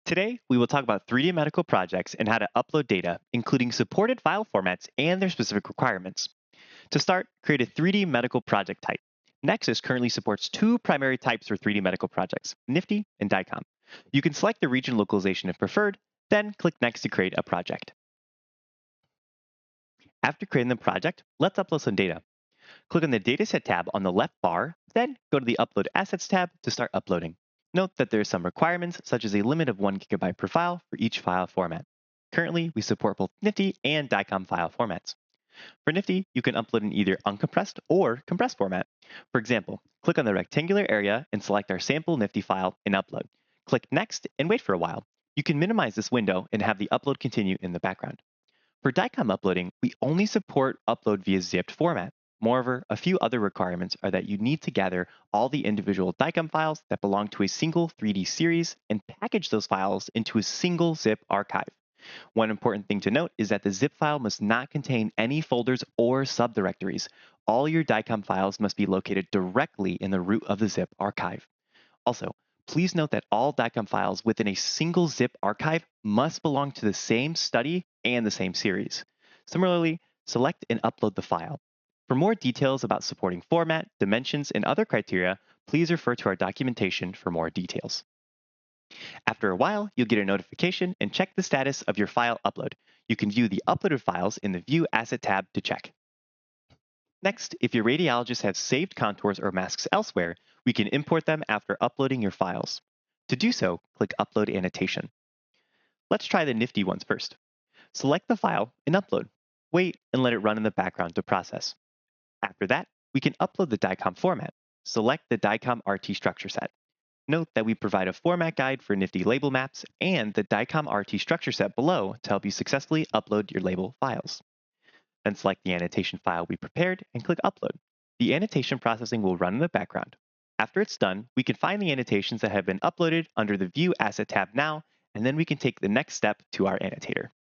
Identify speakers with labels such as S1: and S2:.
S1: Today, we will talk about 3D medical projects and how to upload data, including supported file formats and their specific requirements. To start, create a 3D medical project type. Nexus currently supports two primary types for 3D medical projects, Nifty and DICOM. You can select the region localization if preferred, then click Next to create a project. After creating the project, let's upload some data. Click on the Dataset tab on the left bar, then go to the Upload Assets tab to start uploading. Note that there are some requirements, such as a limit of 1 GB per file for each file format. Currently, we support both Nifty and DICOM file formats. For Nifty, you can upload in either uncompressed or compressed format. For example, click on the rectangular area and select our sample Nifty file and upload. Click Next and wait for a while. You can minimize this window and have the upload continue in the background. For DICOM uploading, we only support upload via zipped format. Moreover, a few other requirements are that you need to gather all the individual DICOM files that belong to a single 3D series and package those files into a single zip archive. One important thing to note is that the zip file must not contain any folders or subdirectories. All your DICOM files must be located directly in the root of the zip archive. Also, please note that all DICOM files within a single zip archive must belong to the same study and the same series. Similarly, select and upload the file. For more details about supporting format, dimensions, and other criteria, please refer to our documentation for more details. After a while, you'll get a notification and check the status of your file upload. You can view the uploaded files in the View Asset tab to check. Next, if your radiologist has saved contours or masks elsewhere, we can import them after uploading your files. To do so, click Upload Annotation. Let's try the Nifty ones first. Select the file and upload. Wait and let it run in the background to process. After that, we can upload the DICOM format. Select the DICOM RT structure set. Note that we provide a format guide for Nifty label maps and the DICOM RT structure set below to help you successfully upload your label files. Then select the annotation file we prepared and click Upload. The annotation processing will run in the background. After it's done, we can find the annotations that have been uploaded under the View Asset tab now, and then we can take the next step to our annotator.